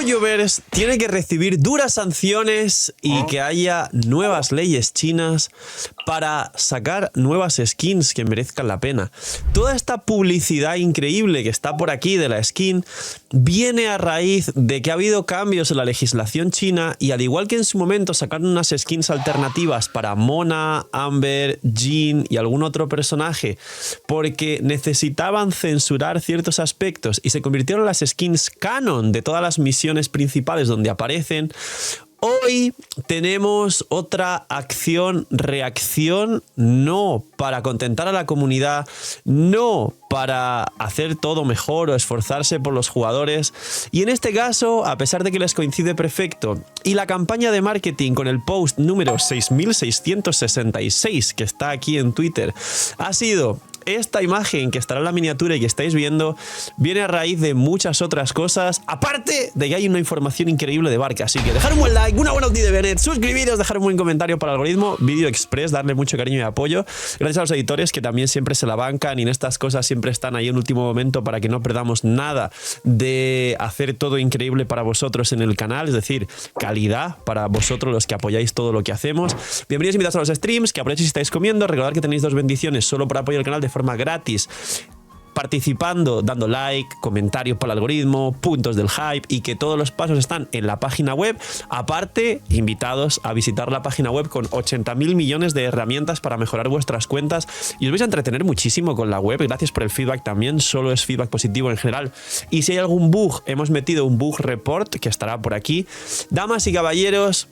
HoYoverse tiene que recibir duras sanciones y que haya nuevas leyes chinas para sacar nuevas skins que merezcan la pena. Toda esta publicidad increíble que está por aquí de la skin viene a raíz de que ha habido cambios en la legislación china y al igual que en su momento sacaron unas skins alternativas para Mona, Amber, Jin y algún otro personaje porque necesitaban censurar ciertos aspectos y se convirtieron en las skins canon de todas las misiones principales donde aparecen. Hoy tenemos otra acción-reacción, no para contentar a la comunidad, no para hacer todo mejor o esforzarse por los jugadores. Y en este caso, a pesar de que les coincide perfecto, y la campaña de marketing con el post número 6666 que está aquí en Twitter, ha sido... Esta imagen que estará en la miniatura y que estáis viendo viene a raíz de muchas otras cosas, aparte de que hay una información increíble de Barca. Así que dejar un buen like, una buena ulti de Bennett, suscribiros, dejar un buen comentario para el algoritmo, Vídeo Express, darle mucho cariño y apoyo. Gracias a los editores que también siempre se la bancan y en estas cosas siempre están ahí en último momento para que no perdamos nada de hacer todo increíble para vosotros en el canal, es decir, calidad para vosotros los que apoyáis todo lo que hacemos. Bienvenidos invitados a los streams, que aprovechéis si estáis comiendo, recordad que tenéis 2 bendiciones solo para apoyar el canal de forma gratis, participando, dando like, comentarios por el algoritmo, puntos del hype y que todos los pasos están en la página web. Aparte, invitados a visitar la página web con 80.000 millones de herramientas para mejorar vuestras cuentas y os vais a entretener muchísimo con la web. Gracias por el feedback también, solo es feedback positivo en general. Y si hay algún bug, hemos metido un bug report que estará por aquí. Damas y caballeros,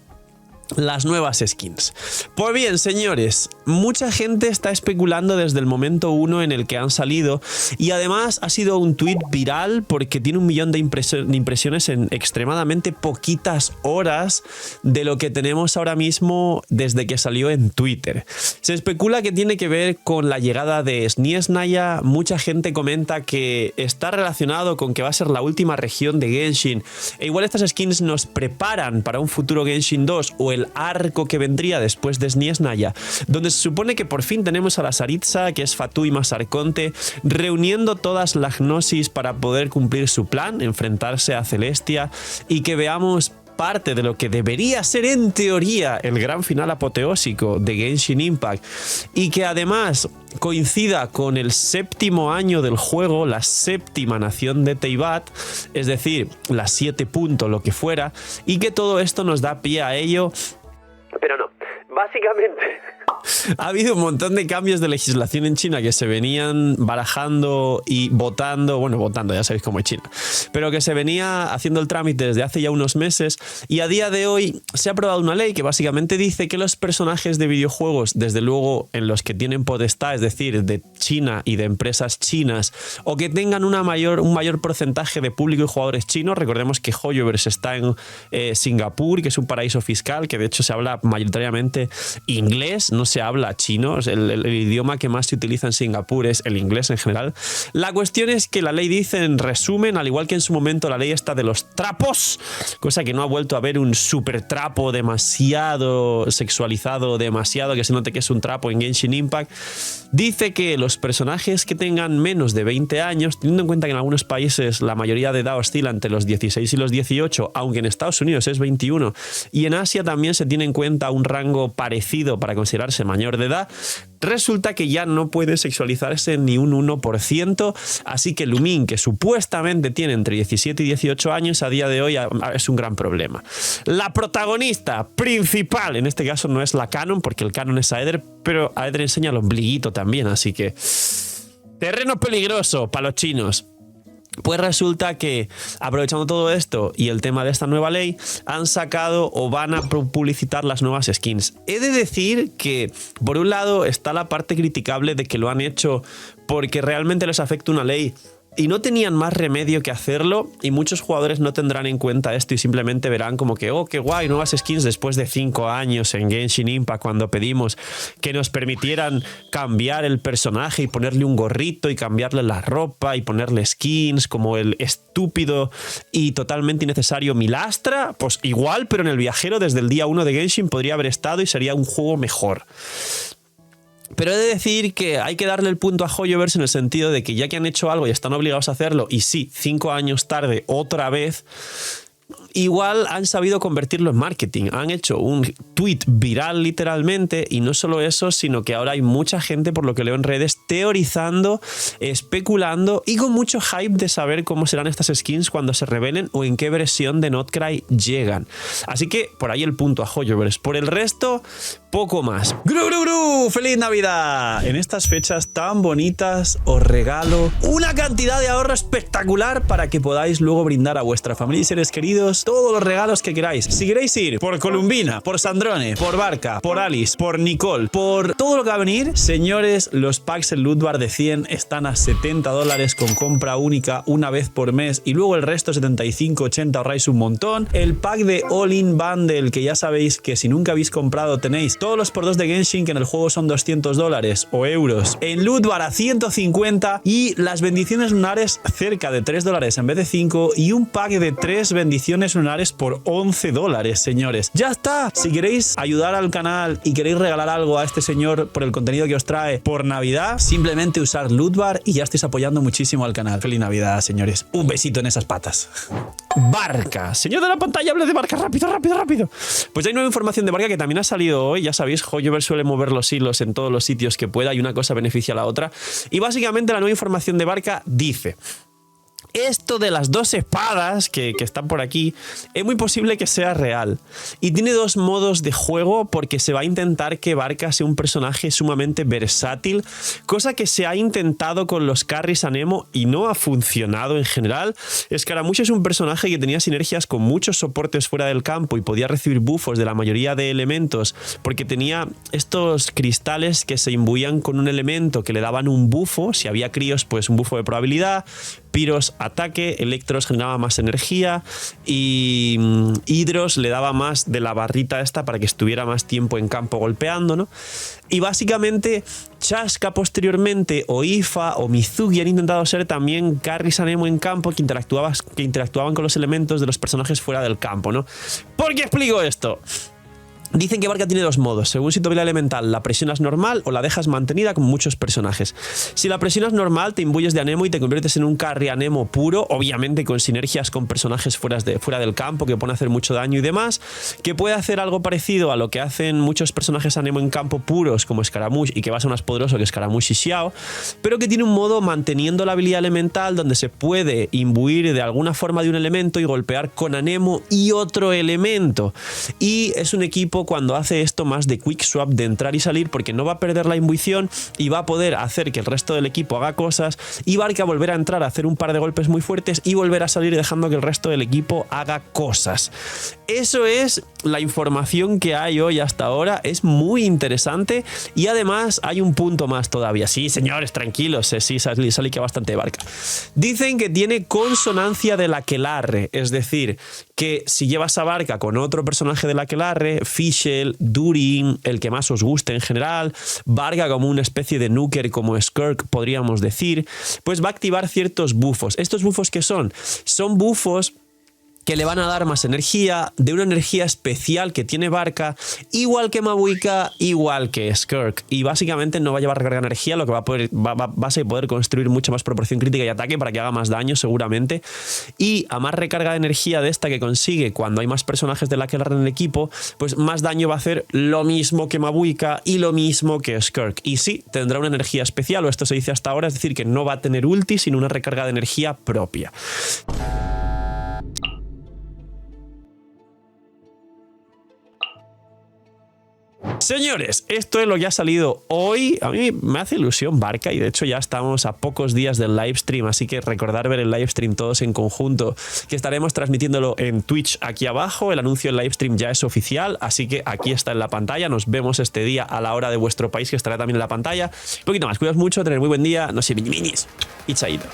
las nuevas skins. Pues bien, señores, mucha gente está especulando desde el momento 1 en el que han salido y además ha sido un tweet viral porque tiene 1 millón de impresiones en extremadamente poquitas horas de lo que tenemos ahora mismo desde que salió en Twitter. Se especula que tiene que ver con la llegada de Sniesnaya. Mucha gente comenta que está relacionado con que va a ser la última región de Genshin e igual estas skins nos preparan para un futuro Genshin 2 o el arco que vendría después de Sniesnaya, donde se supone que por fin tenemos a la Saritza, que es Fatui más Arconte, reuniendo todas las Gnosis para poder cumplir su plan, enfrentarse a Celestia, y que veamos parte de lo que debería ser en teoría el gran final apoteósico de Genshin Impact y que además coincida con el 7º año del juego, la 7ª nación de Teyvat, es decir, las 7 puntos, lo que fuera, y que todo esto nos da pie a ello, pero no, básicamente... Ha habido un montón de cambios de legislación en China que se venían barajando y votando, bueno, votando, ya sabéis cómo es China, pero que se venía haciendo el trámite desde hace ya unos meses y a día de hoy se ha aprobado una ley que básicamente dice que los personajes de videojuegos, desde luego en los que tienen potestad, es decir, de China y de empresas chinas, o que tengan un mayor porcentaje de público y jugadores chinos, recordemos que HoYoverse está en Singapur, que es un paraíso fiscal, que de hecho se habla mayoritariamente inglés, no se habla chino, el idioma que más se utiliza en Singapur es el inglés en general. La cuestión es que la ley dice, en resumen, al igual que en su momento la ley está de los trapos, cosa que no ha vuelto a haber un super trapo demasiado sexualizado, demasiado que se note que es un trapo en Genshin Impact, dice que los personajes que tengan menos de 20 años, teniendo en cuenta que en algunos países la mayoría de edad oscila entre los 16 y los 18, aunque en Estados Unidos es 21, y en Asia también se tiene en cuenta un rango parecido para considerarse mayor de edad, resulta que ya no puede sexualizarse ni un 1%, así que Lumine, que supuestamente tiene entre 17 y 18 años, a día de hoy es un gran problema. La protagonista principal, en este caso no es la canon, porque el canon es Aether, pero Aether enseña el ombliguito también, así que terreno peligroso para los chinos. Pues resulta que, aprovechando todo esto y el tema de esta nueva ley, han sacado o van a publicitar las nuevas skins. He de decir que, por un lado, está la parte criticable de que lo han hecho porque realmente les afecta una ley y no tenían más remedio que hacerlo, y muchos jugadores no tendrán en cuenta esto y simplemente verán como que, oh, qué guay, nuevas skins después de 5 años en Genshin Impact, cuando pedimos que nos permitieran cambiar el personaje y ponerle un gorrito y cambiarle la ropa y ponerle skins como el estúpido y totalmente innecesario Milastra. Pues igual, pero en el viajero desde el día 1 de Genshin podría haber estado y sería un juego mejor. Pero he de decir que hay que darle el punto a HoYoverse en el sentido de que ya que han hecho algo y están obligados a hacerlo, y sí, 5 años tarde otra vez, igual han sabido convertirlo en marketing. Han hecho un tweet viral literalmente, y no solo eso, sino que ahora hay mucha gente, por lo que leo en redes, teorizando, especulando y con mucho hype de saber cómo serán estas skins cuando se revelen o en qué versión de Notcry llegan. Así que por ahí el punto a Hoyoverse. Por el resto, poco más. ¡Gru, gru, gru! ¡Feliz Navidad! En estas fechas tan bonitas os regalo una cantidad de ahorro espectacular para que podáis luego brindar a vuestra familia y seres queridos todos los regalos que queráis. Si queréis ir por Columbina, por Sandrone, por Barca, por Alice, por Nicole, por todo lo que va a venir, señores, los packs en Loot Bar de 100 están a $70 con compra única una vez por mes, y luego el resto 75, 80 ahorráis un montón. El pack de All In Bundle, que ya sabéis que si nunca habéis comprado tenéis todos los por 2 de Genshin, que en el juego son $200 o euros, en Loot Bar a 150, y las bendiciones lunares cerca de $3 en vez de 5, y un pack de 3 bendiciones lunares por $11, señores. ¡Ya está! Si queréis ayudar al canal y queréis regalar algo a este señor por el contenido que os trae por Navidad, simplemente usar Loot Bar y ya estáis apoyando muchísimo al canal. ¡Feliz Navidad, señores! Un besito en esas patas. Barca. Señor de la pantalla, hable de Barca. Rápido, rápido, rápido. Pues hay nueva información de Barca que también ha salido hoy. Ya sabéis, Hoyoverse suele mover los hilos en todos los sitios que pueda y una cosa beneficia a la otra. Y básicamente la nueva información de Barca dice: esto de las 2 espadas que están por aquí es muy posible que sea real. Y tiene 2 modos de juego, porque se va a intentar que Barca sea un personaje sumamente versátil, cosa que se ha intentado con los carries Anemo y no ha funcionado en general. Scaramouche es un personaje que tenía sinergias con muchos soportes fuera del campo y podía recibir buffos de la mayoría de elementos, porque tenía estos cristales que se imbuían con un elemento que le daban un bufo. Si había críos, pues un bufo de probabilidad. Pyros, ataque. Electros generaba más energía, y Hidros le daba más de la barrita esta para que estuviera más tiempo en campo golpeando, ¿no? Y básicamente Chasca posteriormente, o Ifa o Mizugi han intentado ser también carries Anemo en campo que interactuaban con los elementos de los personajes fuera del campo, ¿no? ¿Por qué explico esto? Dicen que Barca tiene 2 modos. Según si tu habilidad elemental la presionas normal o la dejas mantenida, como muchos personajes. Si la presionas normal, te imbuyes de Anemo y te conviertes en un carry Anemo puro, obviamente con sinergias con personajes fuera del campo que pueden hacer mucho daño y demás, que puede hacer algo parecido a lo que hacen muchos personajes Anemo en campo puros como Scaramouche, y que va a ser más poderoso que Scaramouche y Xiao, pero que tiene un modo manteniendo la habilidad elemental donde se puede imbuir de alguna forma de un elemento y golpear con Anemo y otro elemento. Y es un equipo, cuando hace esto, más de quick swap, de entrar y salir, porque no va a perder la imbuición y va a poder hacer que el resto del equipo haga cosas, y Barca volver a entrar a hacer un par de golpes muy fuertes y volver a salir dejando que el resto del equipo haga cosas. Eso es la información que hay hoy hasta ahora. Es muy interesante, y además hay un punto más todavía. Sí, señores, tranquilos, sí, salí que bastante de Barca. Dicen que tiene consonancia del aquelarre, es decir, que si llevas a Barca con otro personaje del aquelarre, Fischl, Durin, el que más os guste en general, Barca como una especie de nuker como Skirk, podríamos decir, pues va a activar ciertos buffos. ¿Estos buffos qué son? Son buffos que le van a dar más energía, de una energía especial que tiene Barca, igual que Mabuika, igual que Skirk, y básicamente no va a llevar recarga de energía, lo que vas a poder construir mucha más proporción crítica y ataque para que haga más daño seguramente, y a más recarga de energía de esta que consigue cuando hay más personajes de la que en el equipo, pues más daño va a hacer lo mismo que Mabuika y lo mismo que Skirk, y sí, tendrá una energía especial, o esto se dice hasta ahora, es decir, que no va a tener ulti, sino una recarga de energía propia. Señores, esto es lo que ha salido hoy. A mí me hace ilusión Barca, y de hecho ya estamos a pocos días del livestream, así que recordar ver el livestream todos en conjunto, que estaremos transmitiéndolo en Twitch aquí abajo. El anuncio del livestream ya es oficial, así que aquí está en la pantalla. Nos vemos este día a la hora de vuestro país, que estará también en la pantalla. Un poquito más, cuidaos mucho, tener muy buen día, no sé, minis y chaito.